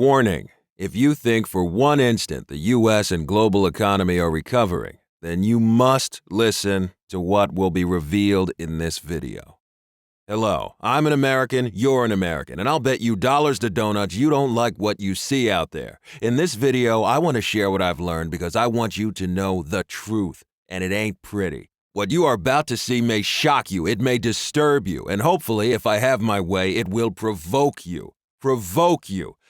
Warning: if you think for one instant the U.S. and global economy are recovering, then you must listen to what will be revealed in this video. Hello, I'm an American, you're an American, and I'll bet you dollars to donuts you don't like what you see out there. In this video, I want to share what I've learned because I want you to know the truth, and it ain't pretty. What you are about to see may shock you, it may disturb you, and hopefully, if I have my way, it will provoke you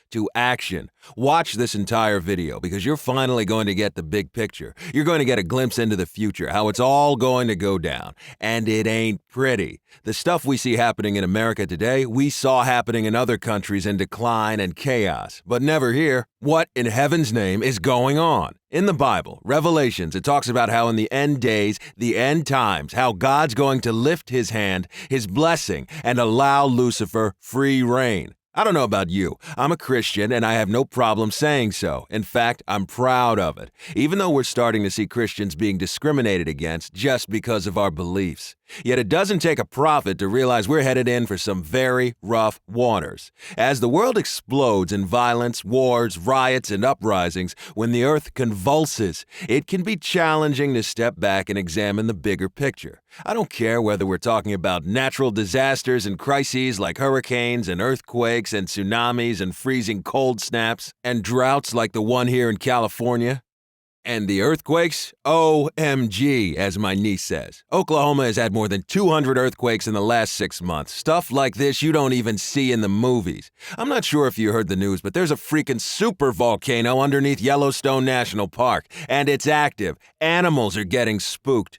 to action. Watch this entire video because you're finally going to get the big picture. You're going to get a glimpse into the future, how it's all going to go down. And it ain't pretty. The stuff we see happening in America today, we saw happening in other countries in decline and chaos, but never here. What in heaven's name is going on? In the Bible, Revelations, it talks about how in the end days, the end times, how God's going to lift his hand, his blessing, and allow Lucifer free reign. I don't know about you. I'm a Christian, and I have no problem saying so. In fact, I'm proud of it, even though we're starting to see Christians being discriminated against just because of our beliefs. Yet it doesn't take a prophet to realize we're headed in for some very rough waters. As the world explodes in violence, wars, riots, and uprisings, when the earth convulses, it can be challenging to step back and examine the bigger picture. I don't care whether we're talking about natural disasters and crises like hurricanes and earthquakes and tsunamis and freezing cold snaps and droughts like the one here in California. And the earthquakes? OMG, as my niece says. Oklahoma has had more than 200 earthquakes in the last 6 months. Stuff like this you don't even see in the movies. I'm not sure if you heard the news, but there's a freaking super volcano underneath Yellowstone National Park, and it's active. Animals are getting spooked.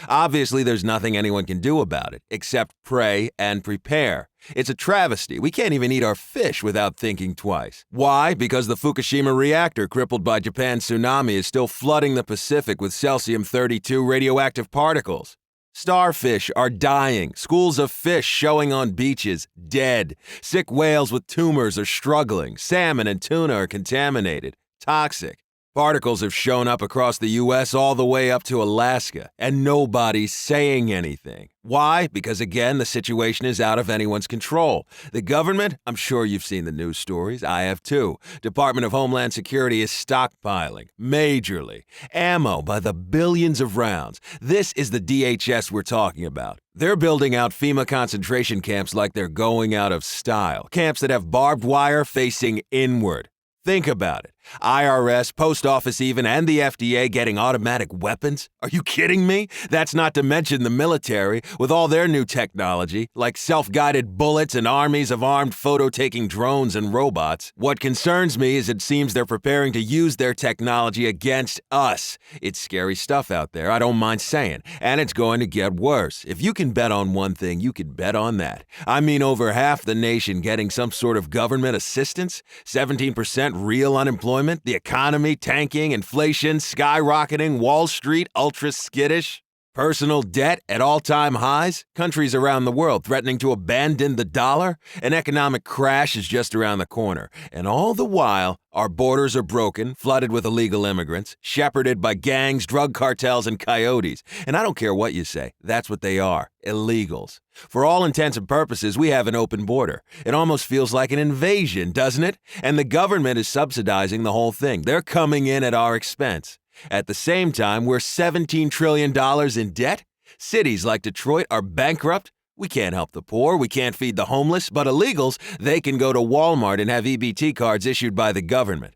Obviously, there's nothing anyone can do about it, except pray and prepare. It's a travesty. We can't even eat our fish without thinking twice. Why? Because the Fukushima reactor crippled by Japan's tsunami is still flooding the Pacific with cesium-32 radioactive particles. Starfish are dying. Schools of fish showing on beaches, dead. Sick whales with tumors are struggling. Salmon and tuna are contaminated, toxic. Particles have shown up across the U.S. all the way up to Alaska, and nobody's saying anything. Why? Because, again, the situation is out of anyone's control. The government, I'm sure you've seen the news stories. I have too. Department of Homeland Security is stockpiling, majorly. Ammo by the billions of rounds. This is the DHS we're talking about. They're building out FEMA concentration camps like they're going out of style. Camps that have barbed wire facing inward. Think about it. IRS, post office even, and the FDA getting automatic weapons? Are you kidding me? That's not to mention the military with all their new technology, like self-guided bullets and armies of armed photo-taking drones and robots. What concerns me is it seems they're preparing to use their technology against us. It's scary stuff out there, I don't mind saying, and it's going to get worse. If you can bet on one thing, you can bet on that. I mean, over half the nation getting some sort of government assistance, 17% real unemployment, the economy tanking, inflation skyrocketing, Wall Street ultra skittish, personal debt at all-time highs, countries around the world threatening to abandon the dollar, an economic crash is just around the corner, and all the while, our borders are broken, flooded with illegal immigrants, shepherded by gangs, drug cartels, and coyotes. And I don't care what you say, that's what they are, illegals. For all intents and purposes, we have an open border. It almost feels like an invasion, doesn't it? And the government is subsidizing the whole thing. They're coming in at our expense. At the same time, we're $17 trillion in debt. Cities like Detroit are bankrupt. We can't help the poor, we can't feed the homeless, but illegals, they can go to Walmart and have EBT cards issued by the government.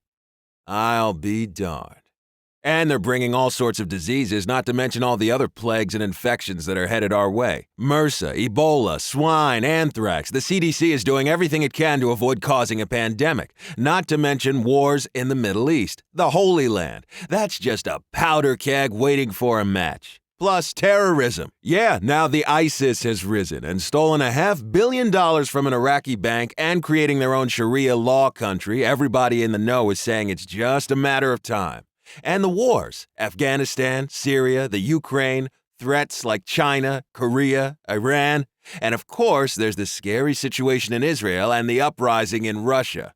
I'll be darned. And they're bringing all sorts of diseases, not to mention all the other plagues and infections that are headed our way. MRSA, Ebola, swine, anthrax. The CDC is doing everything it can to avoid causing a pandemic. Not to mention wars in the Middle East, the Holy Land. That's just a powder keg waiting for a match. Plus terrorism. Yeah, now the ISIS has risen and stolen $500 million from an Iraqi bank and creating their own Sharia law country. Everybody in the know is saying it's just a matter of time. And the wars, Afghanistan, Syria, the Ukraine, threats like China, Korea, Iran, and of course there's the scary situation in Israel and the uprising in Russia.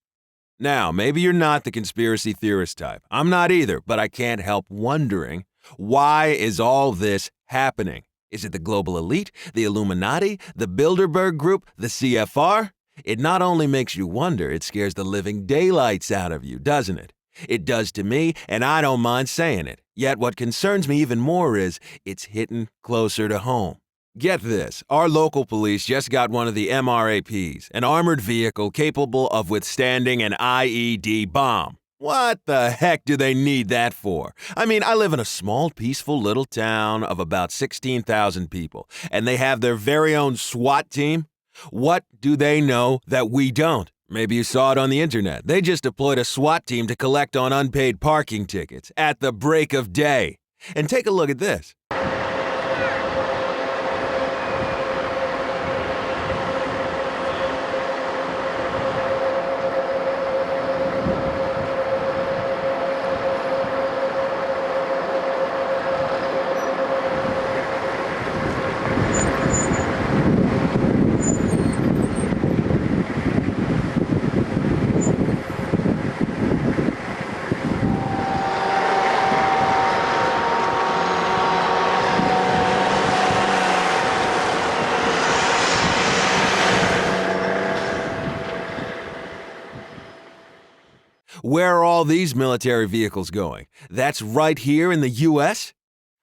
Now, maybe you're not the conspiracy theorist type. I'm not either, but I can't help wondering, Why is all this happening? Is it the global elite, the Illuminati, the Bilderberg Group, the CFR? It not only makes you wonder, it scares the living daylights out of you, doesn't it? It does to me, and I don't mind saying it. Yet what concerns me even more is it's hitting closer to home. Get this, our local police just got one of the MRAPs, an armored vehicle capable of withstanding an IED bomb. What the heck do they need that for? I mean, I live in a small, peaceful little town of about 16,000 people, and they have their very own SWAT team. What do they know that we don't? Maybe you saw it on the internet. They just deployed a SWAT team to collect on unpaid parking tickets at the break of day. And take a look at this. Where are all these military vehicles going? That's right here in the U.S.?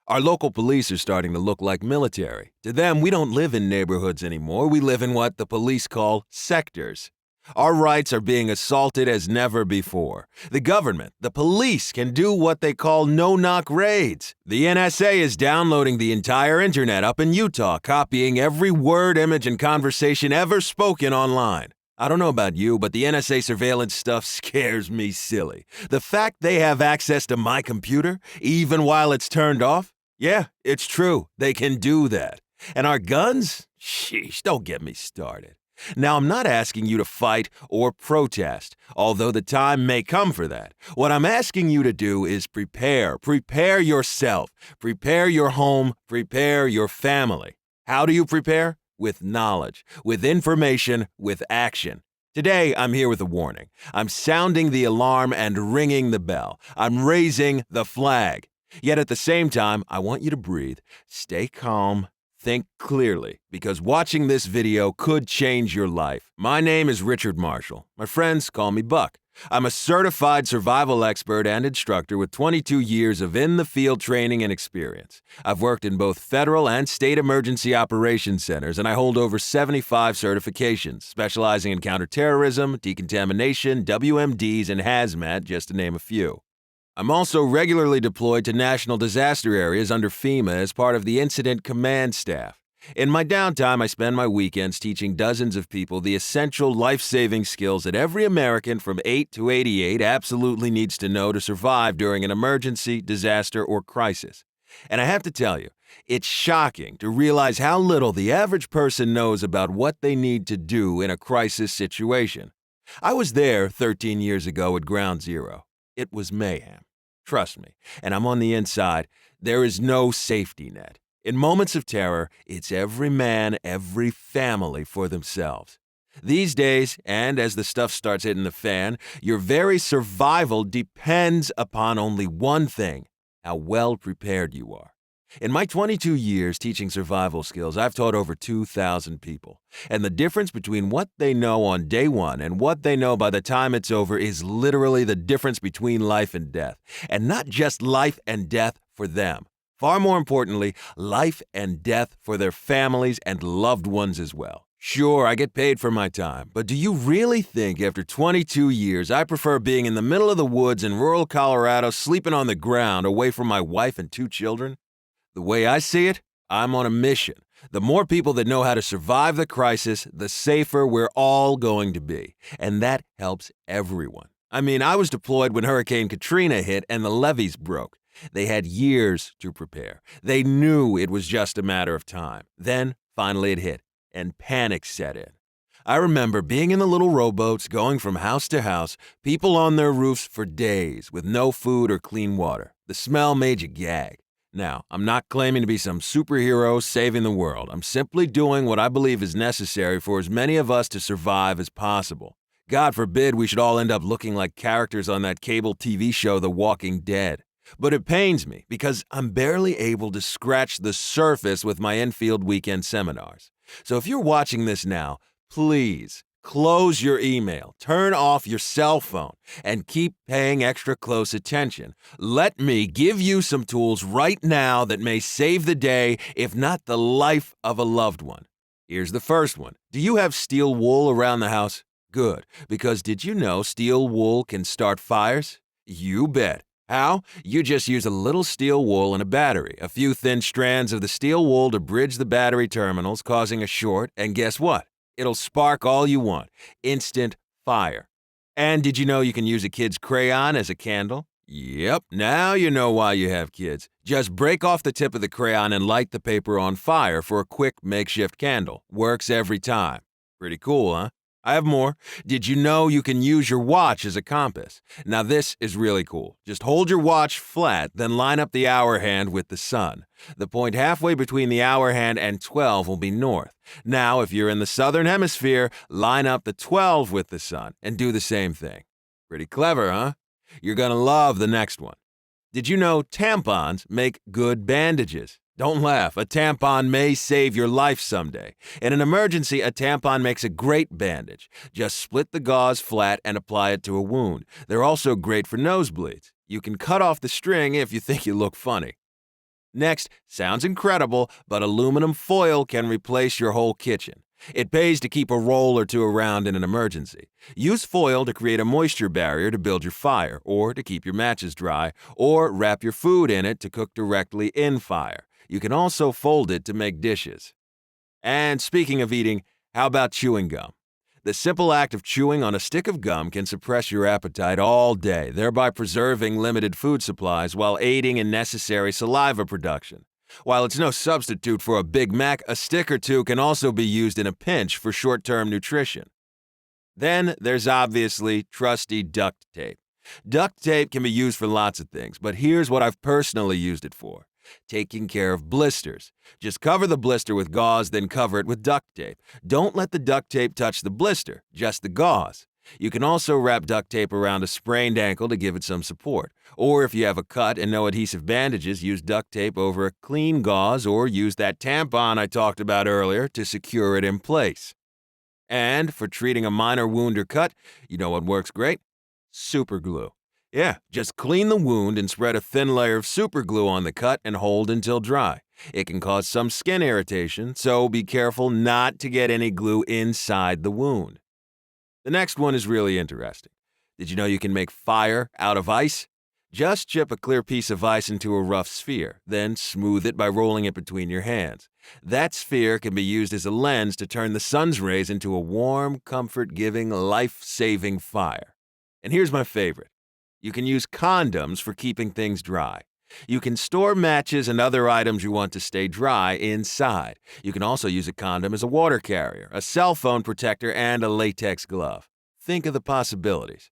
Our local police are starting to look like military. To them, we don't live in neighborhoods anymore. We live in what the police call sectors. Our rights are being assaulted as never before. The government, the police, can do what they call no-knock raids. The NSA is downloading the entire internet up in Utah, copying every word, image, and conversation ever spoken online. I don't know about you, but the NSA surveillance stuff scares me silly. The fact they have access to my computer, even while it's turned off? Yeah, it's true. They can do that. And our guns? Sheesh, don't get me started. Now, I'm not asking you to fight or protest, although the time may come for that. What I'm asking you to do is prepare. Prepare yourself. Prepare your home. Prepare your family. How do you prepare? With knowledge, with information, with action. Today, I'm here with a warning. I'm sounding the alarm and ringing the bell. I'm raising the flag. Yet at the same time, I want you to breathe, stay calm, think clearly, because watching this video could change your life. My name is Richard Marshall. My friends call me Buck. I'm a certified survival expert and instructor with 22 years of in-the-field training and experience. I've worked in both federal and state emergency operations centers, and I hold over 75 certifications, specializing in counterterrorism, decontamination, WMDs, and hazmat, just to name a few. I'm also regularly deployed to national disaster areas under FEMA as part of the Incident Command Staff. In my downtime, I spend my weekends teaching dozens of people the essential life-saving skills that every American from 8 to 88 absolutely needs to know to survive during an emergency, disaster, or crisis. And I have to tell you, it's shocking to realize how little the average person knows about what they need to do in a crisis situation. I was there 13 years ago at Ground Zero. It was mayhem. Trust me, and I'm on the inside. There is no safety net. In moments of terror, it's every man, every family for themselves. These days, and as the stuff starts hitting the fan, your very survival depends upon only one thing: how well prepared you are. In my 22 years teaching survival skills, I've taught over 2,000 people. And the difference between what they know on day one and what they know by the time it's over is literally the difference between life and death. And not just life and death for them. Far more importantly, life and death for their families and loved ones as well. Sure, I get paid for my time, but do you really think after 22 years I prefer being in the middle of the woods in rural Colorado sleeping on the ground away from my wife and 2 children? The way I see it, I'm on a mission. The more people that know how to survive the crisis, the safer we're all going to be. And that helps everyone. I mean, I was deployed when Hurricane Katrina hit and the levees broke. They had years to prepare. They knew it was just a matter of time. Then, finally it hit, and panic set in. I remember being in the little rowboats going from house to house, people on their roofs for days with no food or clean water. The smell made you gag. Now, I'm not claiming to be some superhero saving the world. I'm simply doing what I believe is necessary for as many of us to survive as possible. God forbid we should all end up looking like characters on that cable TV show The Walking Dead. But it pains me because I'm barely able to scratch the surface with my infield weekend seminars. So if you're watching this now, please close your email, turn off your cell phone, and keep paying extra close attention. Let me give you some tools right now that may save the day, if not the life of a loved one. Here's the first one. Do you have steel wool around the house? Good, because did you know steel wool can start fires? You bet. How? You just use a little steel wool and a battery, a few thin strands of the steel wool to bridge the battery terminals, causing a short, and guess what? It'll spark all you want. Instant fire. And did you know you can use a kid's crayon as a candle? Yep, now you know why you have kids. Just break off the tip of the crayon and light the paper on fire for a quick makeshift candle. Works every time. Pretty cool, huh? I have more. Did you know you can use your watch as a compass? Now this is really cool. Just hold your watch flat, then line up the hour hand with the sun. The point halfway between the hour hand and 12 will be north. Now, if you're in the southern hemisphere, line up the 12 with the sun and do the same thing. Pretty clever, huh? You're gonna love the next one. Did you know tampons make good bandages? Don't laugh. A tampon may save your life someday. In an emergency, a tampon makes a great bandage. Just split the gauze flat and apply it to a wound. They're also great for nosebleeds. You can cut off the string if you think you look funny. Next, sounds incredible, but aluminum foil can replace your whole kitchen. It pays to keep a roll or two around in an emergency. Use foil to create a moisture barrier to build your fire, or to keep your matches dry, or wrap your food in it to cook directly in fire. You can also fold it to make dishes. And speaking of eating, how about chewing gum? The simple act of chewing on a stick of gum can suppress your appetite all day, thereby preserving limited food supplies while aiding in necessary saliva production. While it's no substitute for a Big Mac, a stick or two can also be used in a pinch for short-term nutrition. Then there's obviously trusty duct tape. Duct tape can be used for lots of things, but here's what I've personally used it for. Taking care of blisters. Just cover the blister with gauze, then cover it with duct tape. Don't let the duct tape touch the blister, just the gauze. You can also wrap duct tape around a sprained ankle to give it some support. Or if you have a cut and no adhesive bandages, use duct tape over a clean gauze, or use that tampon I talked about earlier to secure it in place. And for treating a minor wound or cut, you know what works great? Super glue. Yeah, just clean the wound and spread a thin layer of super glue on the cut and hold until dry. It can cause some skin irritation, so be careful not to get any glue inside the wound. The next one is really interesting. Did you know you can make fire out of ice? Just chip a clear piece of ice into a rough sphere, then smooth it by rolling it between your hands. That sphere can be used as a lens to turn the sun's rays into a warm, comfort-giving, life-saving fire. And here's my favorite. You can use condoms for keeping things dry. You can store matches and other items you want to stay dry inside. You can also use a condom as a water carrier, a cell phone protector, and a latex glove. Think of the possibilities.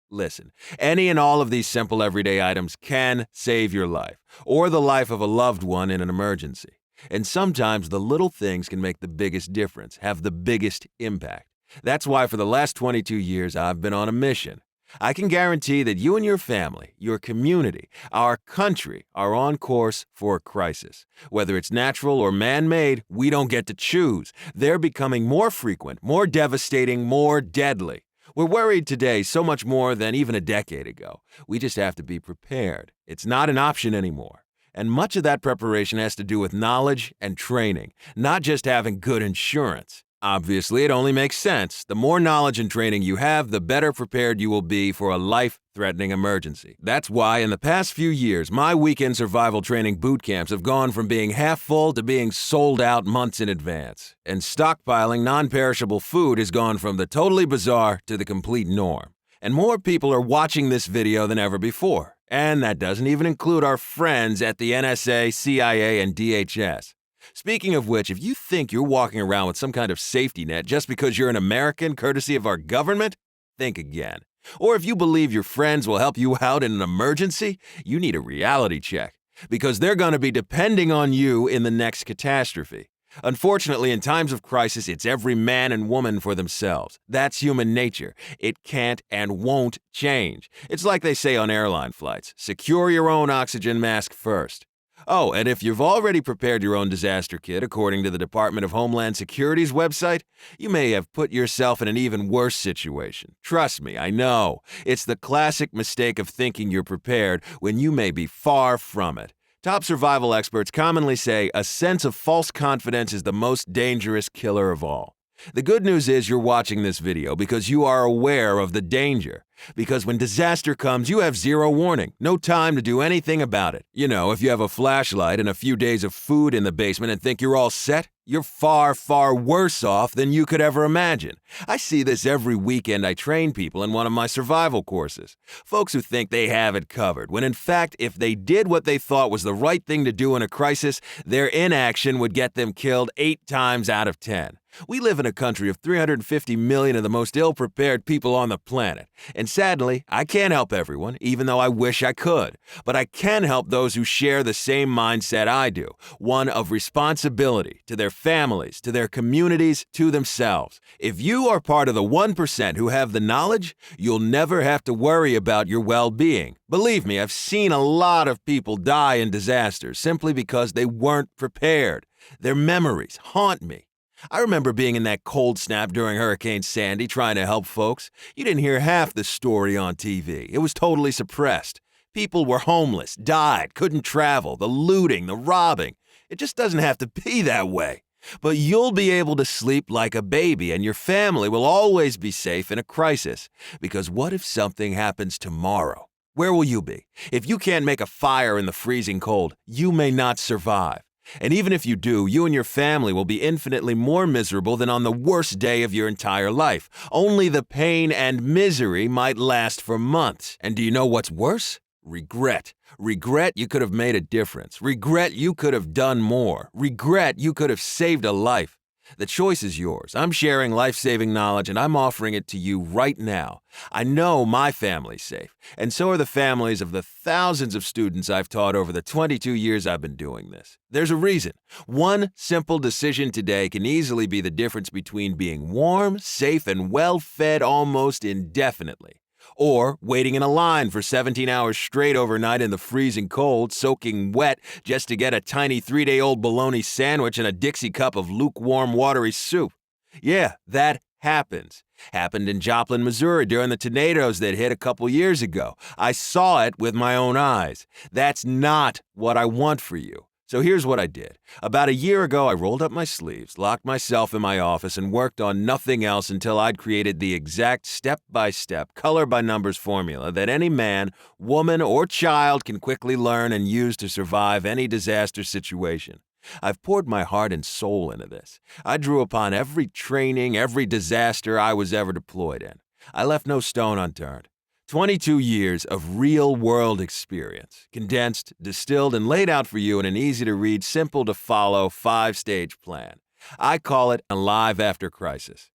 Listen, any and all of these simple everyday items can save your life, or the life of a loved one in an emergency. And sometimes the little things can make the biggest difference, have the biggest impact. That's why for the last 22 years I've been on a mission. I can guarantee that you and your family, your community, our country are on course for a crisis. Whether it's natural or man-made, we don't get to choose. They're becoming more frequent, more devastating, more deadly. We're worried today so much more than even a decade ago. We just have to be prepared. It's not an option anymore. And much of that preparation has to do with knowledge and training, not just having good insurance. Obviously, it only makes sense. The more knowledge and training you have, the better prepared you will be for a life-threatening emergency. That's why in the past few years, my weekend survival training boot camps have gone from being half full to being sold out months in advance. And stockpiling non-perishable food has gone from the totally bizarre to the complete norm. And more people are watching this video than ever before. And that doesn't even include our friends at the NSA, CIA, and DHS. Speaking of which, if you think you're walking around with some kind of safety net just because you're an American courtesy of our government, think again. Or if you believe your friends will help you out in an emergency, you need a reality check, because they're going to be depending on you in the next catastrophe. Unfortunately, in times of crisis, it's every man and woman for themselves. That's human nature. It can't and won't change. It's like they say on airline flights, secure your own oxygen mask first. Oh, and if you've already prepared your own disaster kit according to the Department of Homeland Security's website, you may have put yourself in an even worse situation. Trust me, I know. It's the classic mistake of thinking you're prepared when you may be far from it. Top survival experts commonly say a sense of false confidence is the most dangerous killer of all. The good news is you're watching this video because you are aware of the danger. Because when disaster comes, you have zero warning, no time to do anything about it. You know, if you have a flashlight and a few days of food in the basement and think you're all set, you're far, far worse off than you could ever imagine. I see this every weekend I train people in one of my survival courses. Folks who think they have it covered, when in fact, if they did what they thought was the right thing to do in a crisis, their inaction would get them killed 8 times out of 10. We live in a country of 350 million of the most ill-prepared people on the planet. And sadly, I can't help everyone, even though I wish I could. But I can help those who share the same mindset I do, one of responsibility to their families, to their communities, to themselves. If you are part of the 1% who have the knowledge, you'll never have to worry about your well-being. Believe me, I've seen a lot of people die in disasters simply because they weren't prepared. Their memories haunt me. I remember being in that cold snap during Hurricane Sandy trying to help folks. You didn't hear half the story on TV. It was totally suppressed. People were homeless, died, couldn't travel, the looting, the robbing. It just doesn't have to be that way. But you'll be able to sleep like a baby, and your family will always be safe in a crisis. Because what if something happens tomorrow? Where will you be? If you can't make a fire in the freezing cold, you may not survive. And even if you do, you and your family will be infinitely more miserable than on the worst day of your entire life. Only the pain and misery might last for months. And do you know what's worse? Regret. Regret you could have made a difference. Regret you could have done more. Regret you could have saved a life. The choice is yours. I'm sharing life-saving knowledge, and I'm offering it to you right now. I know my family's safe, and so are the families of the thousands of students I've taught over the 22 years I've been doing this. There's a reason. One simple decision today can easily be the difference between being warm, safe, and well-fed almost indefinitely, or waiting in a line for 17 hours straight overnight in the freezing cold, soaking wet, just to get a tiny 3-day-old bologna sandwich and a Dixie cup of lukewarm, watery soup. Yeah, that happens. Happened in Joplin, Missouri during the tornadoes that hit a couple years ago. I saw it with my own eyes. That's not what I want for you. So here's what I did. About a year ago, I rolled up my sleeves, locked myself in my office, and worked on nothing else until I'd created the exact step-by-step, color-by-numbers formula that any man, woman, or child can quickly learn and use to survive any disaster situation. I've poured my heart and soul into this. I drew upon every training, every disaster I was ever deployed in. I left no stone unturned. 22 years of real-world experience, condensed, distilled, and laid out for you in an easy-to-read, simple-to-follow 5-stage plan. I call it Alive After Crisis.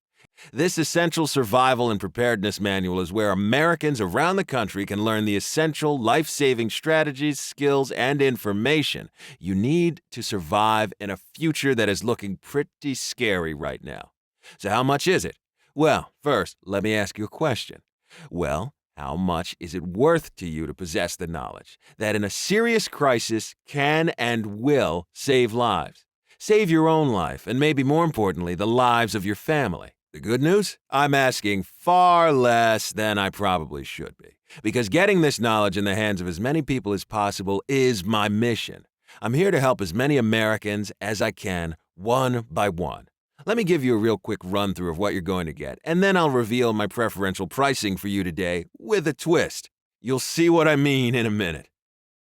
This essential survival and preparedness manual is where Americans around the country can learn the essential life-saving strategies, skills, and information you need to survive in a future that is looking pretty scary right now. So how much is it? Well, first, let me ask you a question. How much is it worth to you to possess the knowledge that in a serious crisis can and will save lives? Save your own life, and maybe more importantly, the lives of your family. The good news? I'm asking far less than I probably should be, because getting this knowledge in the hands of as many people as possible is my mission. I'm here to help as many Americans as I can, one by one. Let me give you a real quick run-through of what you're going to get, and then I'll reveal my preferential pricing for you today with a twist. You'll see what I mean in a minute.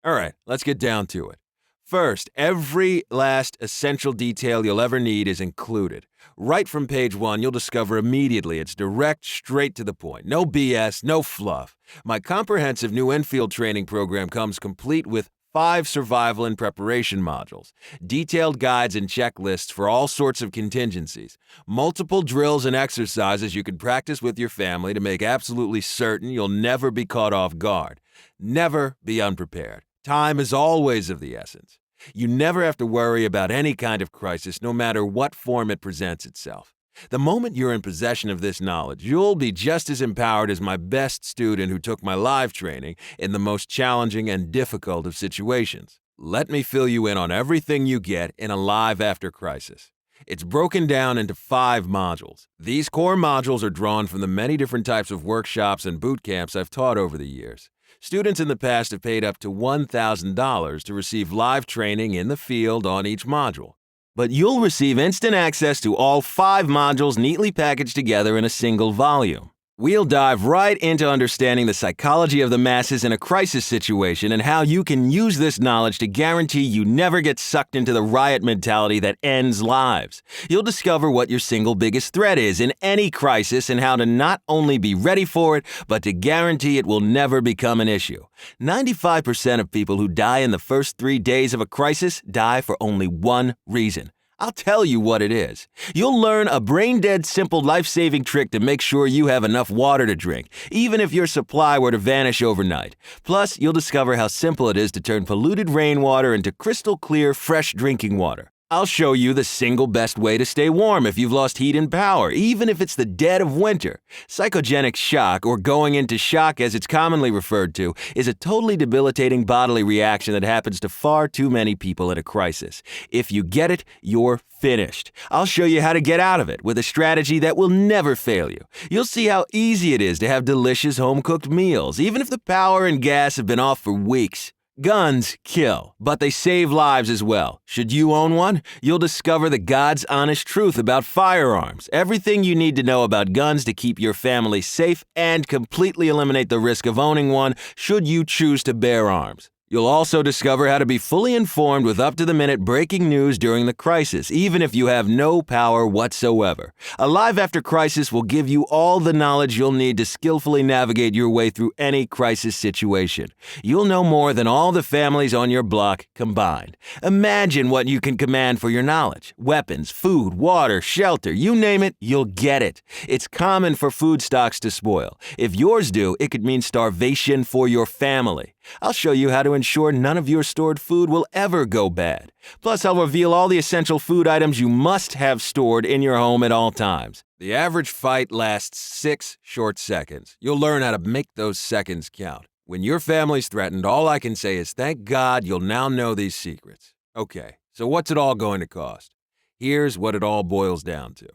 All right, let's get down to it. First, every last essential detail you'll ever need is included. Right from page 1, you'll discover immediately it's direct, straight to the point. No BS, no fluff. My comprehensive new infield training program comes complete with 5 survival and preparation modules, detailed guides and checklists for all sorts of contingencies, multiple drills and exercises you can practice with your family to make absolutely certain you'll never be caught off guard. Never be unprepared. Time is always of the essence. You never have to worry about any kind of crisis, no matter what form it presents itself. The moment you're in possession of this knowledge, you'll be just as empowered as my best student who took my live training in the most challenging and difficult of situations. Let me fill you in on everything you get in Alive After Crisis. It's broken down into 5 modules. These core modules are drawn from the many different types of workshops and boot camps I've taught over the years. Students in the past have paid up to $1,000 to receive live training in the field on each module. But you'll receive instant access to all 5 modules neatly packaged together in a single volume. We'll dive right into understanding the psychology of the masses in a crisis situation and how you can use this knowledge to guarantee you never get sucked into the riot mentality that ends lives. You'll discover what your single biggest threat is in any crisis and how to not only be ready for it, but to guarantee it will never become an issue. 95% of people who die in the first 3 days of a crisis die for only one reason. I'll tell you what it is. You'll learn a brain-dead simple life-saving trick to make sure you have enough water to drink, even if your supply were to vanish overnight. Plus, you'll discover how simple it is to turn polluted rainwater into crystal clear, fresh drinking water. I'll show you the single best way to stay warm if you've lost heat and power, even if it's the dead of winter. Psychogenic shock, or going into shock as it's commonly referred to, is a totally debilitating bodily reaction that happens to far too many people at a crisis. If you get it, you're finished. I'll show you how to get out of it with a strategy that will never fail you. You'll see how easy it is to have delicious home-cooked meals, even if the power and gas have been off for weeks. Guns kill, but they save lives as well. Should you own one, you'll discover the God's honest truth about firearms. Everything you need to know about guns to keep your family safe and completely eliminate the risk of owning one should you choose to bear arms. You'll also discover how to be fully informed with up-to-the-minute breaking news during the crisis, even if you have no power whatsoever. Alive After Crisis will give you all the knowledge you'll need to skillfully navigate your way through any crisis situation. You'll know more than all the families on your block combined. Imagine what you can command for your knowledge. Weapons, food, water, shelter, you name it, you'll get it. It's common for food stocks to spoil. If yours do, it could mean starvation for your family. I'll show you how to ensure none of your stored food will ever go bad. Plus, I'll reveal all the essential food items you must have stored in your home at all times. The average fight lasts 6 short seconds. You'll learn how to make those seconds count. When your family's threatened, all I can say is thank God you'll now know these secrets. Okay, so what's it all going to cost? Here's what it all boils down to.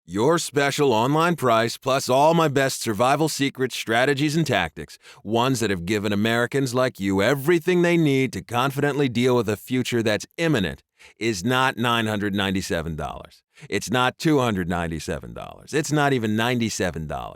Your special online price, plus all my best survival secrets, strategies, and tactics, ones that have given Americans like you everything they need to confidently deal with a future that's imminent, is not $997. It's not $297. It's not even $97.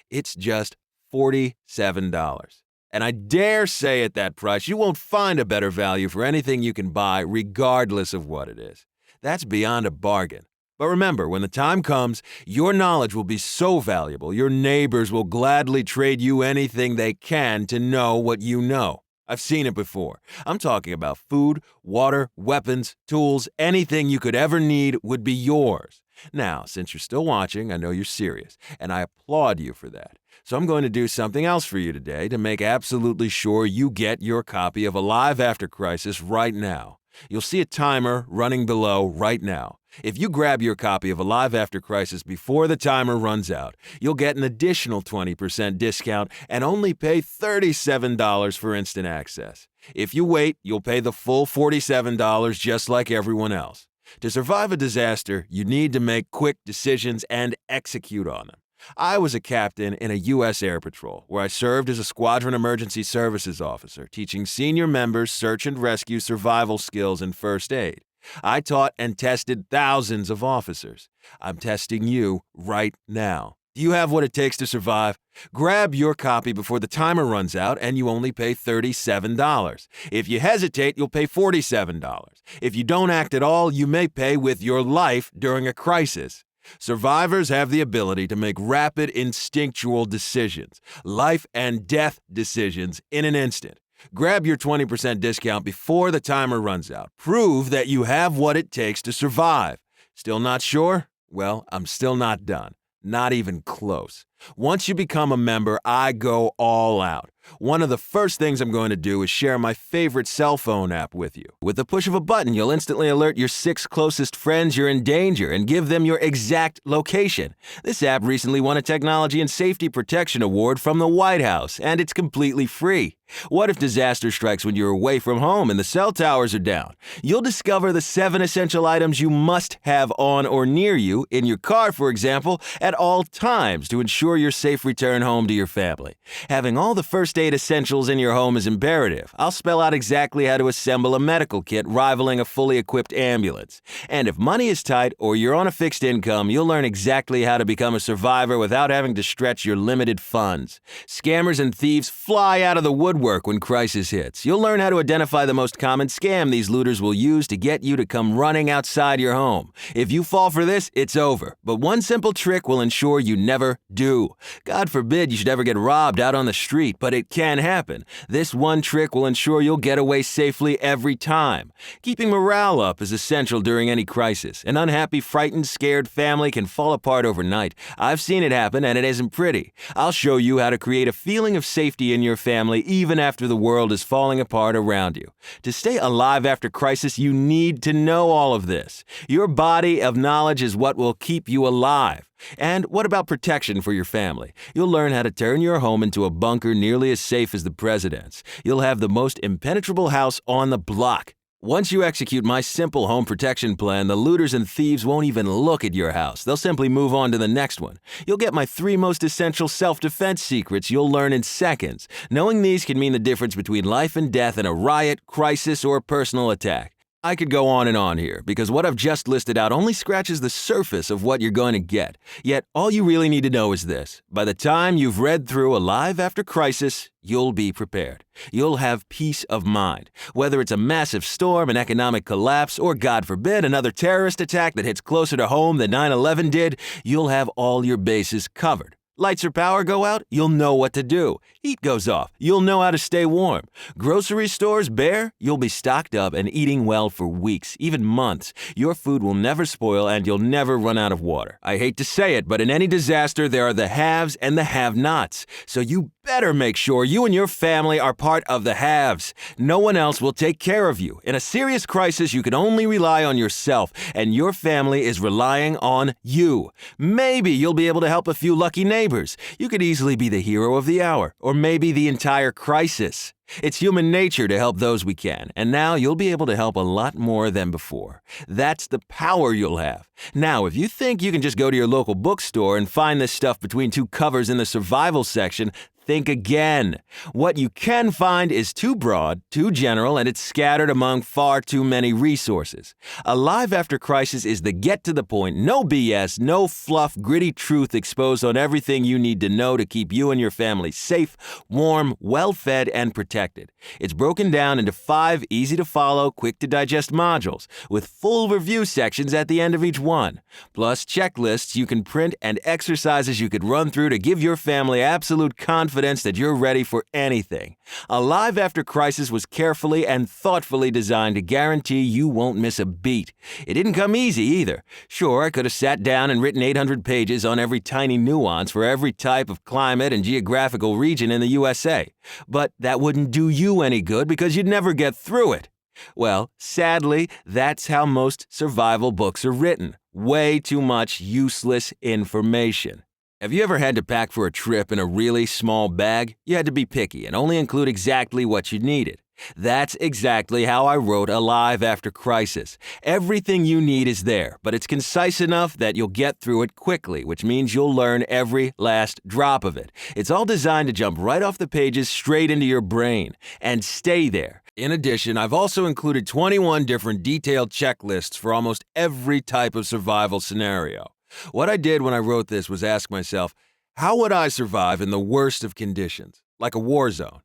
It's just $47. And I dare say at that price, you won't find a better value for anything you can buy, regardless of what it is. That's beyond a bargain. But remember, when the time comes, your knowledge will be so valuable, your neighbors will gladly trade you anything they can to know what you know. I've seen it before. I'm talking about food, water, weapons, tools, anything you could ever need would be yours. Now, since you're still watching, I know you're serious, and I applaud you for that. So I'm going to do something else for you today to make absolutely sure you get your copy of Alive After Crisis right now. You'll see a timer running below right now. If you grab your copy of Alive After Crisis before the timer runs out, you'll get an additional 20% discount and only pay $37 for instant access. If you wait, you'll pay the full $47 just like everyone else. To survive a disaster, you need to make quick decisions and execute on them. I was a captain in a U.S. Air Patrol, where I served as a Squadron Emergency Services officer, teaching senior members search and rescue survival skills and first aid. I taught and tested thousands of officers. I'm testing you right now. Do you have what it takes to survive? Grab your copy before the timer runs out and you only pay $37. If you hesitate, you'll pay $47. If you don't act at all, you may pay with your life during a crisis. Survivors have the ability to make rapid, instinctual decisions, life and death decisions in an instant. Grab your 20% discount before the timer runs out. Prove that you have what it takes to survive. Still not sure? Well, I'm still not done. Not even close. Once you become a member, I go all out. One of the first things I'm going to do is share my favorite cell phone app with you. With the push of a button, you'll instantly alert your 6 closest friends you're in danger and give them your exact location. This app recently won a Technology and Safety Protection Award from the White House, and it's completely free. What if disaster strikes when you're away from home and the cell towers are down? You'll discover the 7 essential items you must have on or near you, in your car for example, at all times to ensure your safe return home to your family. Having all the first aid essentials in your home is imperative. I'll spell out exactly how to assemble a medical kit rivaling a fully equipped ambulance. And if money is tight or you're on a fixed income, you'll learn exactly how to become a survivor without having to stretch your limited funds. Scammers and thieves fly out of the woodwork when crisis hits. You'll learn how to identify the most common scam these looters will use to get you to come running outside your home. If you fall for this, it's over. But one simple trick will ensure you never do. God forbid you should ever get robbed out on the street, but it can happen. This one trick will ensure you'll get away safely every time. Keeping morale up is essential during any crisis. An unhappy, frightened, scared family can fall apart overnight. I've seen it happen, and it isn't pretty. I'll show you how to create a feeling of safety in your family even after the world is falling apart around you. To stay alive after crisis, you need to know all of this. Your body of knowledge is what will keep you alive. And what about protection for your family? You'll learn how to turn your home into a bunker nearly as safe as the president's. You'll have the most impenetrable house on the block. Once you execute my simple home protection plan, the looters and thieves won't even look at your house. They'll simply move on to the next one. You'll get my 3 most essential self-defense secrets you'll learn in seconds. Knowing these can mean the difference between life and death in a riot, crisis, or personal attack. I could go on and on here, because what I've just listed out only scratches the surface of what you're going to get. Yet, all you really need to know is this. By the time you've read through Alive After Crisis, you'll be prepared. You'll have peace of mind. Whether it's a massive storm, an economic collapse, or God forbid, another terrorist attack that hits closer to home than 9/11 did, you'll have all your bases covered. Lights or power go out, you'll know what to do. Heat goes off, you'll know how to stay warm. Grocery stores bare, you'll be stocked up and eating well for weeks, even months. Your food will never spoil and you'll never run out of water. I hate to say it, but in any disaster, there are the haves and the have-nots. So you better make sure you and your family are part of the haves. No one else will take care of you. In a serious crisis, you can only rely on yourself, and your family is relying on you. Maybe you'll be able to help a few lucky neighbors. You could easily be the hero of the hour, or maybe the entire crisis. It's human nature to help those we can, and now you'll be able to help a lot more than before. That's the power you'll have. Now, if you think you can just go to your local bookstore and find this stuff between 2 covers in the survival section, think again. What you can find is too broad, too general, and it's scattered among far too many resources. Alive After Crisis is the get-to-the-point, no BS, no fluff, gritty truth exposed on everything you need to know to keep you and your family safe, warm, well-fed, and protected. It's broken down into 5 easy-to-follow, quick-to-digest modules, with full review sections at the end of each one, plus checklists you can print and exercises you could run through to give your family absolute confidence that you're ready for anything. Alive After Crisis was carefully and thoughtfully designed to guarantee you won't miss a beat. It didn't come easy either. Sure, I could have sat down and written 800 pages on every tiny nuance for every type of climate and geographical region in the USA. But that wouldn't do you any good because you'd never get through it. Well, sadly, that's how most survival books are written. Way too much useless information. Have you ever had to pack for a trip in a really small bag? You had to be picky and only include exactly what you needed. That's exactly how I wrote Alive After Crisis. Everything you need is there, but it's concise enough that you'll get through it quickly, which means you'll learn every last drop of it. It's all designed to jump right off the pages straight into your brain and stay there. In addition, I've also included 21 different detailed checklists for almost every type of survival scenario. What I did when I wrote this was ask myself, how would I survive in the worst of conditions, like a war zone?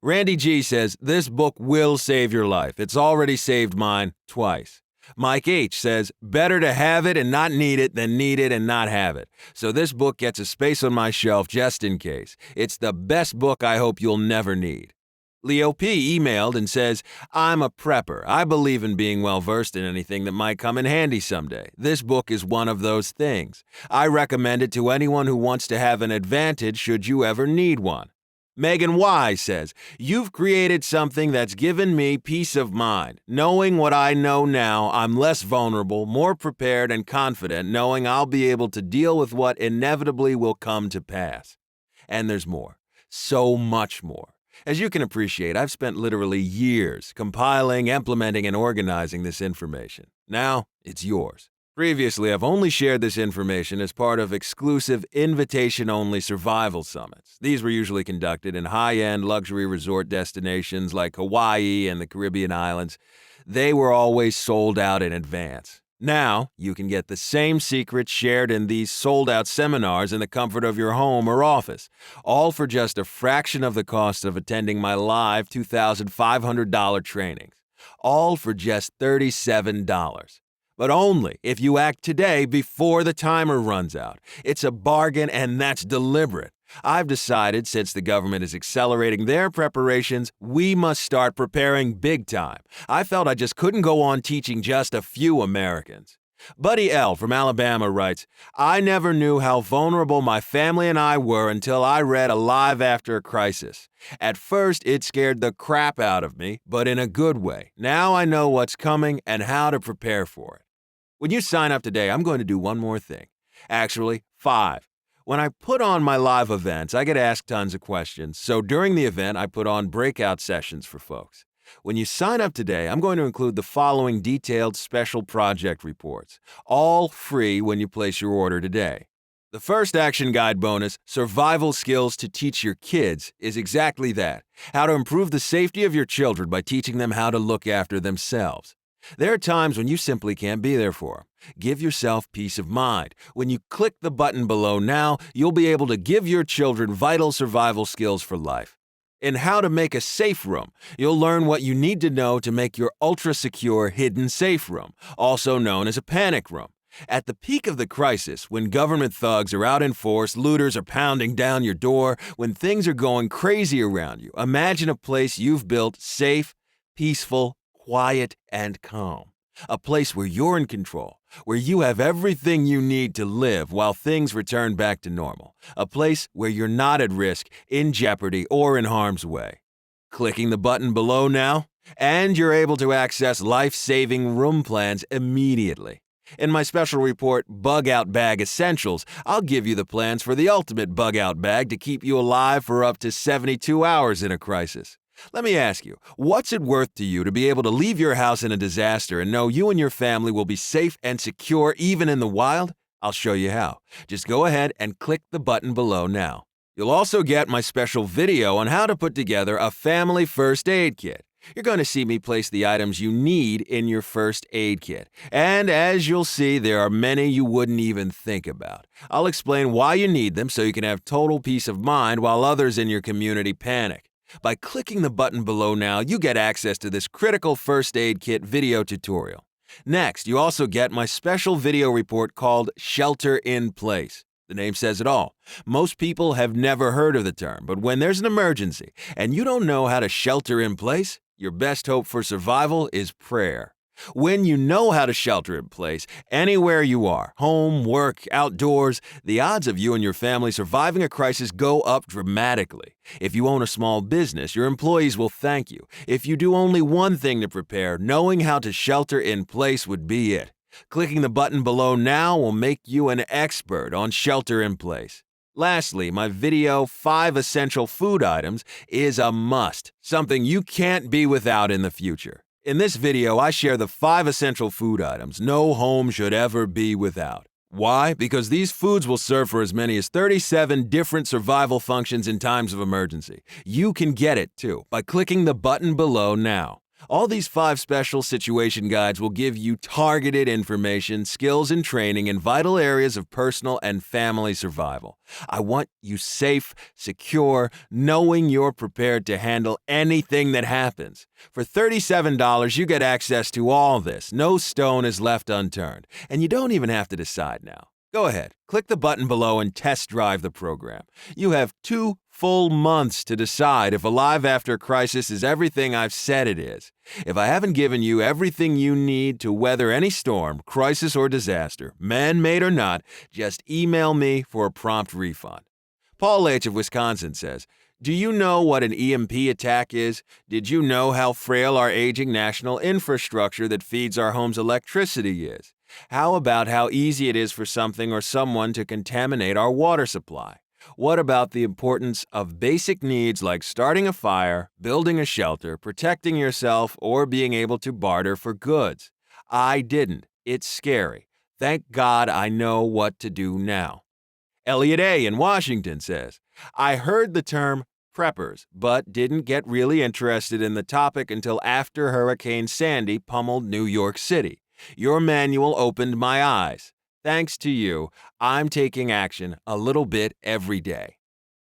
Randy G says, this book will save your life. It's already saved mine twice. Mike H says, better to have it and not need it than need it and not have it. So this book gets a space on my shelf just in case. It's the best book I hope you'll never need. Leo P. emailed and says, I'm a prepper. I believe in being well-versed in anything that might come in handy someday. This book is one of those things. I recommend it to anyone who wants to have an advantage should you ever need one. Megan Y says, "You've created something that's given me peace of mind. Knowing what I know now, I'm less vulnerable, more prepared and confident, knowing I'll be able to deal with what inevitably will come to pass." And there's more. So much more. As you can appreciate, I've spent literally years compiling, implementing, and organizing this information. Now, it's yours. Previously, I've only shared this information as part of exclusive invitation-only survival summits. These were usually conducted in high-end luxury resort destinations like Hawaii and the Caribbean islands. They were always sold out in advance. Now, you can get the same secrets shared in these sold-out seminars in the comfort of your home or office, all for just a fraction of the cost of attending my live $2,500 trainings. All for just $37. But only if you act today before the timer runs out. It's a bargain, and that's deliberate. I've decided, since the government is accelerating their preparations, we must start preparing big time. I felt I just couldn't go on teaching just a few Americans. Buddy L. from Alabama writes, "I never knew how vulnerable my family and I were until I read Alive After a Crisis. At first, it scared the crap out of me, but in a good way. Now I know what's coming and how to prepare for it." When you sign up today, I'm going to do one more thing. Actually, 5. When I put on my live events, I get asked tons of questions, so during the event, I put on breakout sessions for folks. When you sign up today, I'm going to include the following detailed special project reports, all free when you place your order today. The first action guide bonus, Survival Skills to Teach Your Kids, is exactly that, how to improve the safety of your children by teaching them how to look after themselves. There are times when you simply can't be there for them. Give yourself peace of mind. When you click the button below now, you'll be able to give your children vital survival skills for life. In How to Make a Safe Room, you'll learn what you need to know to make your ultra-secure hidden safe room, also known as a panic room. At the peak of the crisis, when government thugs are out in force, looters are pounding down your door, when things are going crazy around you, imagine a place you've built safe, peaceful, quiet, and calm. A place where you're in control, where you have everything you need to live while things return back to normal. A place where you're not at risk, in jeopardy, or in harm's way. Clicking the button below now, and you're able to access life-saving room plans immediately. In my special report, Bug Out Bag Essentials, I'll give you the plans for the ultimate bug out bag to keep you alive for up to 72 hours in a crisis. Let me ask you, what's it worth to you to be able to leave your house in a disaster and know you and your family will be safe and secure even in the wild? I'll show you how. Just go ahead and click the button below now. You'll also get my special video on how to put together a family first aid kit. You're going to see me place the items you need in your first aid kit. And as you'll see, there are many you wouldn't even think about. I'll explain why you need them so you can have total peace of mind while others in your community panic. By clicking the button below now, you get access to this critical first aid kit video tutorial. Next, you also get my special video report called Shelter in Place. The name says it all. Most people have never heard of the term, but when there's an emergency and you don't know how to shelter in place, your best hope for survival is prayer. When you know how to shelter in place, anywhere you are, home, work, outdoors, the odds of you and your family surviving a crisis go up dramatically. If you own a small business, your employees will thank you. If you do only one thing to prepare, knowing how to shelter in place would be it. Clicking the button below now will make you an expert on shelter in place. Lastly, my video, 5 Essential Food Items, is a must, something you can't be without in the future. In this video, I share the 5 essential food items no home should ever be without. Why? Because these foods will serve for as many as 37 different survival functions in times of emergency. You can get it, too, by clicking the button below now. All these 5 special situation guides will give you targeted information, skills, and training in vital areas of personal and family survival. I want you safe, secure, knowing you're prepared to handle anything that happens. For $37, you get access to all this. No stone is left unturned, and you don't even have to decide now. Go ahead, click the button below and test drive the program. You have 2 full months to decide if Alive After a Crisis is everything I've said it is. If I haven't given you everything you need to weather any storm, crisis, or disaster, man-made or not, just email me for a prompt refund. Paul H. of Wisconsin says, Do you know what an EMP attack is? Did you know how frail our aging national infrastructure that feeds our homes electricity is? How about how easy it is for something or someone to contaminate our water supply? What about the importance of basic needs like starting a fire, building a shelter, protecting yourself, or being able to barter for goods? I didn't. It's scary. Thank God I know what to do now. Elliot A. in Washington says, I heard the term preppers, but didn't get really interested in the topic until after Hurricane Sandy pummeled New York City. Your manual opened my eyes. Thanks to you, I'm taking action a little bit every day.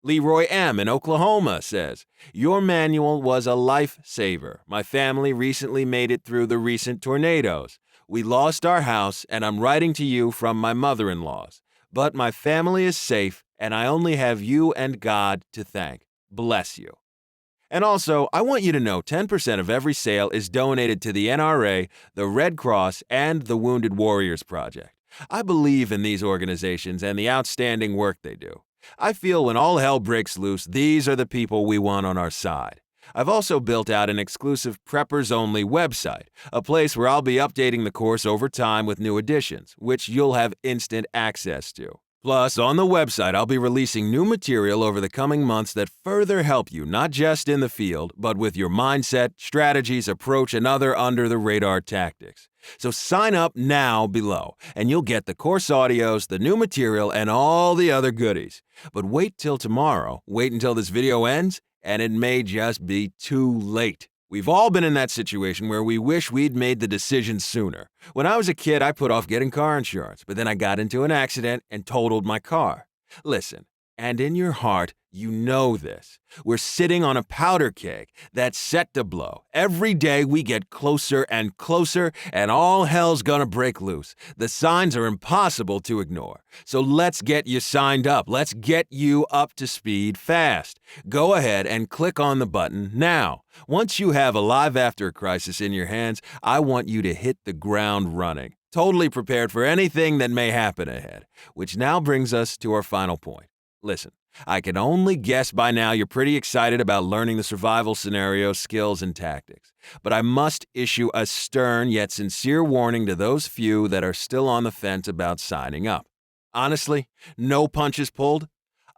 Leroy M. in Oklahoma says, your manual was a lifesaver. My family recently made it through the recent tornadoes. We lost our house, and I'm writing to you from my mother-in-law's. But my family is safe, and I only have you and God to thank. Bless you. And also, I want you to know 10% of every sale is donated to the NRA, the Red Cross, and the Wounded Warriors Project. I believe in these organizations and the outstanding work they do. I feel when all hell breaks loose, these are the people we want on our side. I've also built out an exclusive Preppers-only website, a place where I'll be updating the course over time with new additions, which you'll have instant access to. Plus, on the website, I'll be releasing new material over the coming months that further help you not just in the field, but with your mindset, strategies, approach, and other under-the-radar tactics. So sign up now below, and you'll get the course audios, the new material, and all the other goodies. But wait till tomorrow, wait until this video ends, and it may just be too late. We've all been in that situation where we wish we'd made the decision sooner. When I was a kid, I put off getting car insurance, but then I got into an accident and totaled my car. Listen, and in your heart, you know this. We're sitting on a powder keg that's set to blow. Every day we get closer and closer, and all hell's gonna break loose. The signs are impossible to ignore. So let's get you signed up. Let's get you up to speed fast. Go ahead and click on the button now. Once you have Alive After a Crisis in your hands, I want you to hit the ground running, totally prepared for anything that may happen ahead. Which now brings us to our final point. Listen, I can only guess by now you're pretty excited about learning the survival scenarios, skills, and tactics. But I must issue a stern yet sincere warning to those few that are still on the fence about signing up. Honestly, no punches pulled.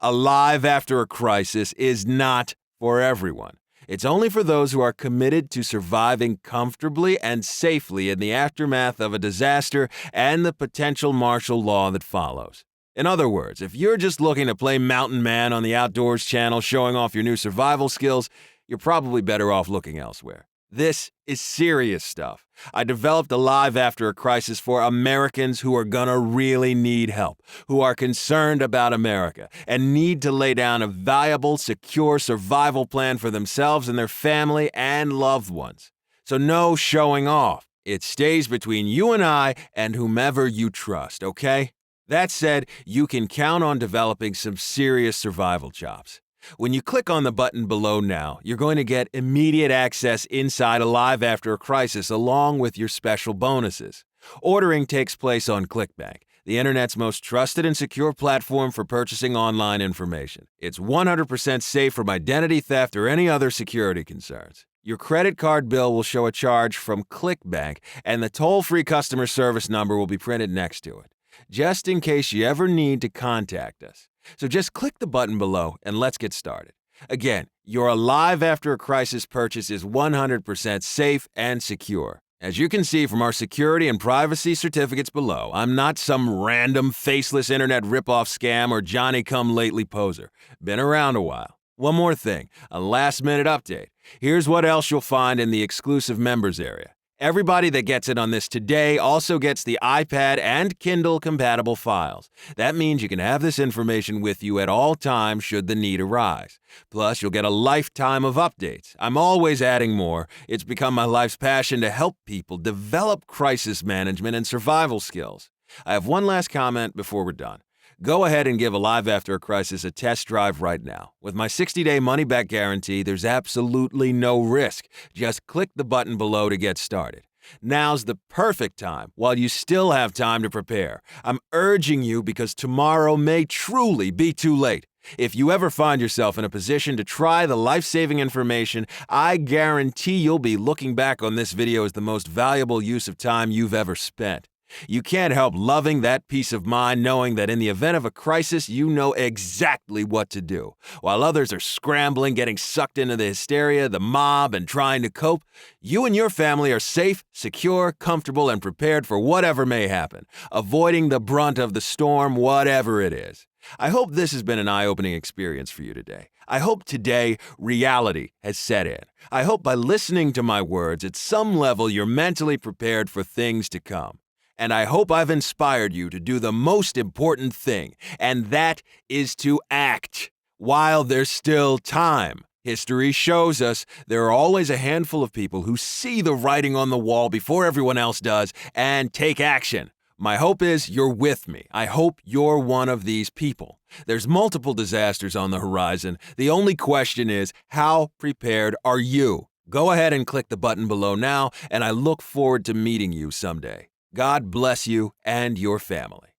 Alive After a Crisis is not for everyone. It's only for those who are committed to surviving comfortably and safely in the aftermath of a disaster and the potential martial law that follows. In other words, if you're just looking to play Mountain Man on the Outdoors channel showing off your new survival skills, you're probably better off looking elsewhere. This is serious stuff. I developed Alive After a Crisis for Americans who are gonna really need help, who are concerned about America, and need to lay down a viable, secure survival plan for themselves and their family and loved ones. So no showing off. It stays between you and I and whomever you trust, okay? That said, you can count on developing some serious survival chops. When you click on the button below now, you're going to get immediate access inside Alive After a Crisis along with your special bonuses. Ordering takes place on ClickBank, the internet's most trusted and secure platform for purchasing online information. It's 100% safe from identity theft or any other security concerns. Your credit card bill will show a charge from ClickBank, and the toll-free customer service number will be printed next to it, just in case you ever need to contact us. So just click the button below and let's get started. Again, your Alive After a Crisis purchase is 100% safe and secure. As you can see from our security and privacy certificates below, I'm not some random faceless internet ripoff scam or Johnny-come-lately poser. Been around a while. One more thing, a last-minute update. Here's what else you'll find in the exclusive members area. Everybody that gets in on this today also gets the iPad and Kindle compatible files. That means you can have this information with you at all times should the need arise. Plus, you'll get a lifetime of updates. I'm always adding more. It's become my life's passion to help people develop crisis management and survival skills. I have one last comment before we're done. Go ahead and give Alive After a Crisis a test drive right now. With my 60-day money-back guarantee, there's absolutely no risk. Just click the button below to get started. Now's the perfect time, while you still have time to prepare. I'm urging you because tomorrow may truly be too late. If you ever find yourself in a position to try the life-saving information, I guarantee you'll be looking back on this video as the most valuable use of time you've ever spent. You can't help loving that peace of mind knowing that in the event of a crisis, you know exactly what to do. While others are scrambling, getting sucked into the hysteria, the mob, and trying to cope, you and your family are safe, secure, comfortable, and prepared for whatever may happen, avoiding the brunt of the storm, whatever it is. I hope this has been an eye-opening experience for you today. I hope today reality has set in. I hope by listening to my words, at some level you're mentally prepared for things to come. And I hope I've inspired you to do the most important thing, and that is to act while there's still time. History shows us there are always a handful of people who see the writing on the wall before everyone else does and take action. My hope is you're with me. I hope you're one of these people. There's multiple disasters on the horizon. The only question is, how prepared are you? Go ahead and click the button below now, and I look forward to meeting you someday. God bless you and your family.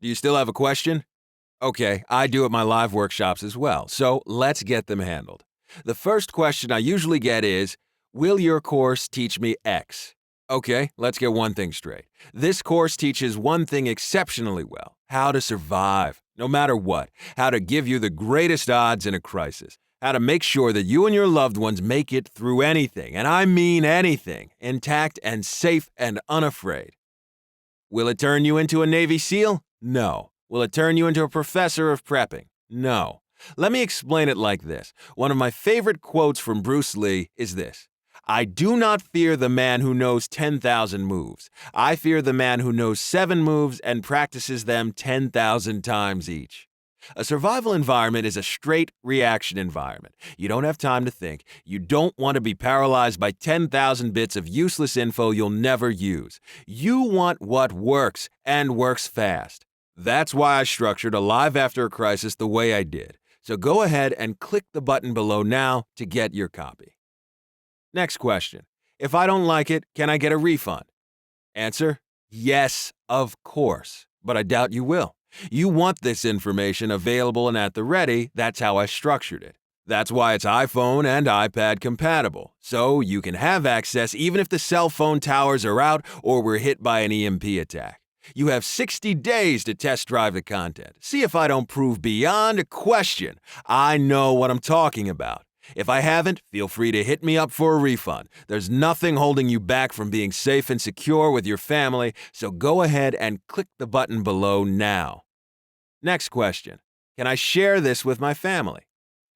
Do you still have a question? Okay, I do at my live workshops as well, so let's get them handled. The first question I usually get is, will your course teach me X? Okay, let's get one thing straight. This course teaches one thing exceptionally well: how to survive, no matter what, how to give you the greatest odds in a crisis, how to make sure that you and your loved ones make it through anything, and I mean anything, intact and safe and unafraid. Will it turn you into a Navy SEAL? No. Will it turn you into a professor of prepping? No. Let me explain it like this. One of my favorite quotes from Bruce Lee is this: I do not fear the man who knows 10,000 moves. I fear the man who knows 7 moves and practices them 10,000 times each. A survival environment is a straight reaction environment. You don't have time to think. You don't want to be paralyzed by 10,000 bits of useless info you'll never use. You want what works, and works fast. That's why I structured a Live After a Crisis the way I did. So go ahead and click the button below now to get your copy. Next question. If I don't like it, can I get a refund? Answer: yes, of course, but I doubt you will. You want this information available and at the ready. That's how I structured it. That's why it's iPhone and iPad compatible, so you can have access even if the cell phone towers are out or we're hit by an EMP attack. You have 60 days to test drive the content. See if I don't prove beyond a question I know what I'm talking about. If I haven't, feel free to hit me up for a refund. There's nothing holding you back from being safe and secure with your family, so go ahead and click the button below now. Next question. Can I share this with my family?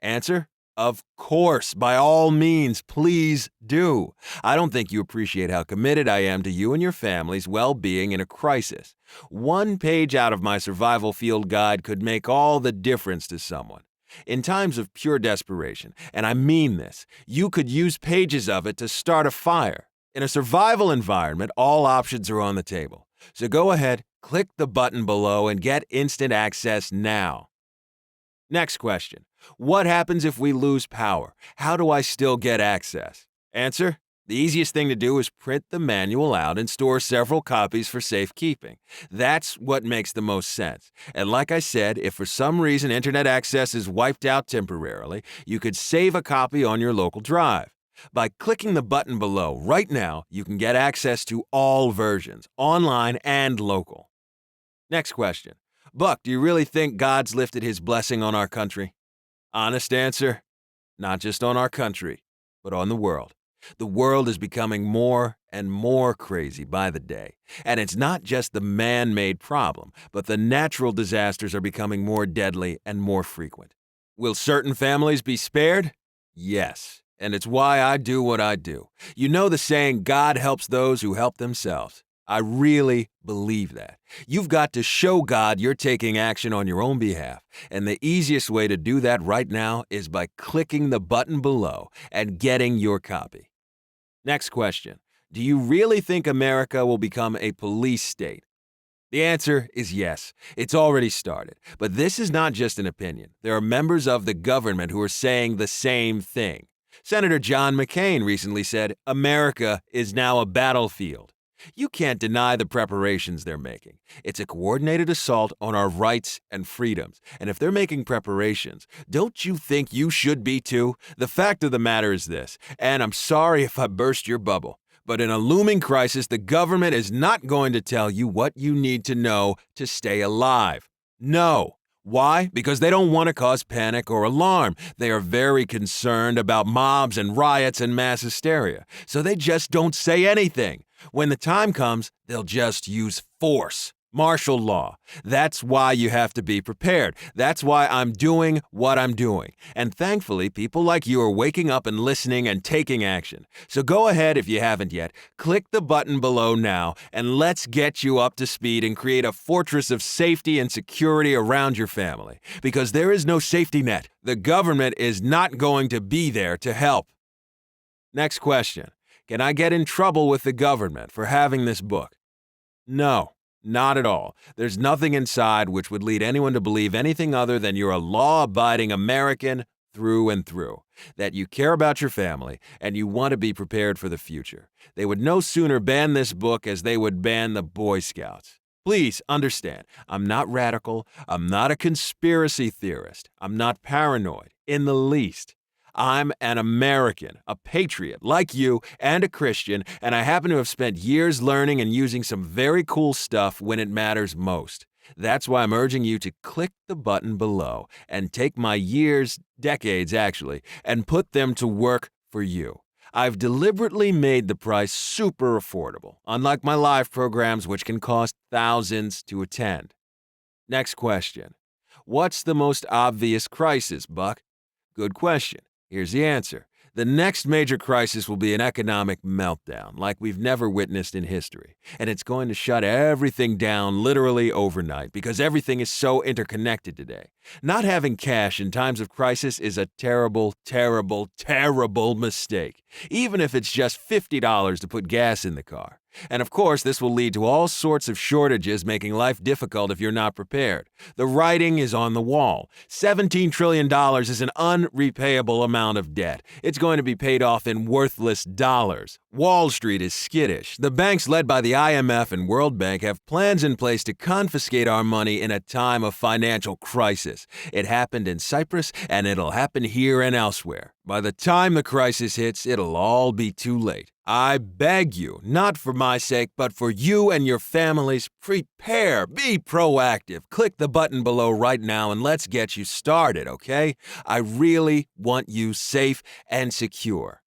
Answer: of course, by all means, please do. I don't think you appreciate how committed I am to you and your family's well-being in a crisis. One page out of my survival field guide could make all the difference to someone. In times of pure desperation, and I mean this, you could use pages of it to start a fire. In a survival environment, all options are on the table. So go ahead, click the button below and get instant access now. Next question. What happens if we lose power? How do I still get access? Answer: the easiest thing to do is print the manual out and store several copies for safekeeping. That's what makes the most sense. And like I said, if for some reason internet access is wiped out temporarily, you could save a copy on your local drive. By clicking the button below right now, you can get access to all versions, online and local. Next question. Buck, do you really think God's lifted his blessing on our country? Honest answer: not just on our country, but on the world. The world is becoming more and more crazy by the day. And it's not just the man-made problem, but the natural disasters are becoming more deadly and more frequent. Will certain families be spared? Yes. And it's why I do what I do. You know the saying, God helps those who help themselves. I really believe that. You've got to show God you're taking action on your own behalf. And the easiest way to do that right now is by clicking the button below and getting your copy. Next question. Do you really think America will become a police state? The answer is yes. It's already started. But this is not just an opinion. There are members of the government who are saying the same thing. Senator John McCain recently said, America is now a battlefield. You can't deny the preparations they're making. It's a coordinated assault on our rights and freedoms. And if they're making preparations, don't you think you should be too? The fact of the matter is this, and I'm sorry if I burst your bubble, but in a looming crisis, the government is not going to tell you what you need to know to stay alive. No. Why? Because they don't want to cause panic or alarm. They are very concerned about mobs and riots and mass hysteria. So they just don't say anything. When the time comes, they'll just use force. Martial law. That's why you have to be prepared. That's why I'm doing what I'm doing. And thankfully, people like you are waking up and listening and taking action. So go ahead if you haven't yet. Click the button below now and let's get you up to speed and create a fortress of safety and security around your family. Because there is no safety net. The government is not going to be there to help. Next question. Can I get in trouble with the government for having this book? No. Not at all. There's nothing inside which would lead anyone to believe anything other than you're a law-abiding American through and through, that you care about your family and you want to be prepared for the future. They would no sooner ban this book as they would ban the Boy Scouts. Please understand, I'm not radical, I'm not a conspiracy theorist, I'm not paranoid in the least. I'm an American, a patriot like you, and a Christian, and I happen to have spent years learning and using some very cool stuff when it matters most. That's why I'm urging you to click the button below and take my years, decades actually, and put them to work for you. I've deliberately made the price super affordable, unlike my live programs which can cost thousands to attend. Next question. What's the most obvious crisis, Buck? Good question. Here's the answer. The next major crisis will be an economic meltdown like we've never witnessed in history. And it's going to shut everything down literally overnight because everything is so interconnected today. Not having cash in times of crisis is a terrible, terrible, terrible mistake, even if it's just $50 to put gas in the car. And of course, this will lead to all sorts of shortages, making life difficult if you're not prepared. The writing is on the wall. $17 trillion is an unrepayable amount of debt. It's going to be paid off in worthless dollars. Wall Street is skittish. The banks led by the IMF and World Bank have plans in place to confiscate our money in a time of financial crisis. It happened in Cyprus, and it'll happen here and elsewhere. By the time the crisis hits, it'll all be too late. I beg you, not for my sake, but for you and your families, prepare, be proactive. Click the button below right now and let's get you started, okay? I really want you safe and secure.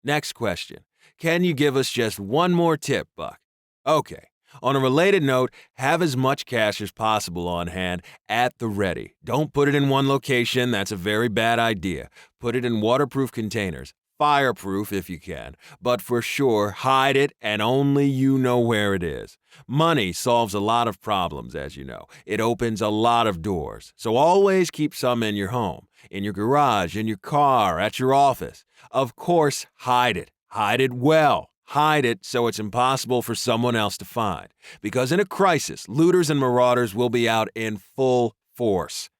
Next question. Can you give us just one more tip, Buck? Okay. On a related note, have as much cash as possible on hand at the ready. Don't put it in one location. That's a very bad idea. Put it in waterproof containers. Fireproof if you can, but for sure, hide it and only you know where it is. Money solves a lot of problems, as you know. It opens a lot of doors. So always keep some in your home, in your garage, in your car, at your office. Of course, hide it. Hide it well. Hide it so it's impossible for someone else to find. Because in a crisis, looters and marauders will be out in full force.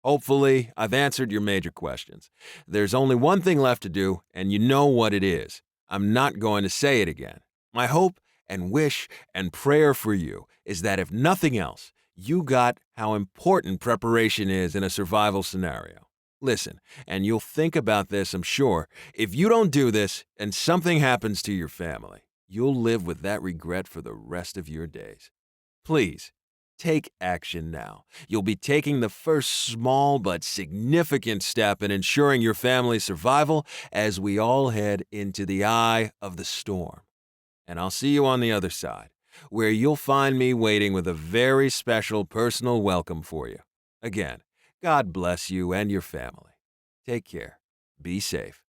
Hopefully, I've answered your major questions. There's only one thing left to do, and you know what it is. I'm not going to say it again. My hope and wish and prayer for you is that if nothing else, you got how important preparation is in a survival scenario. Listen, and you'll think about this, I'm sure. If you don't do this and something happens to your family, you'll live with that regret for the rest of your days. Please, take action now. You'll be taking the first small but significant step in ensuring your family's survival as we all head into the eye of the storm. And I'll see you on the other side, where you'll find me waiting with a very special personal welcome for you. Again, God bless you and your family. Take care. Be safe.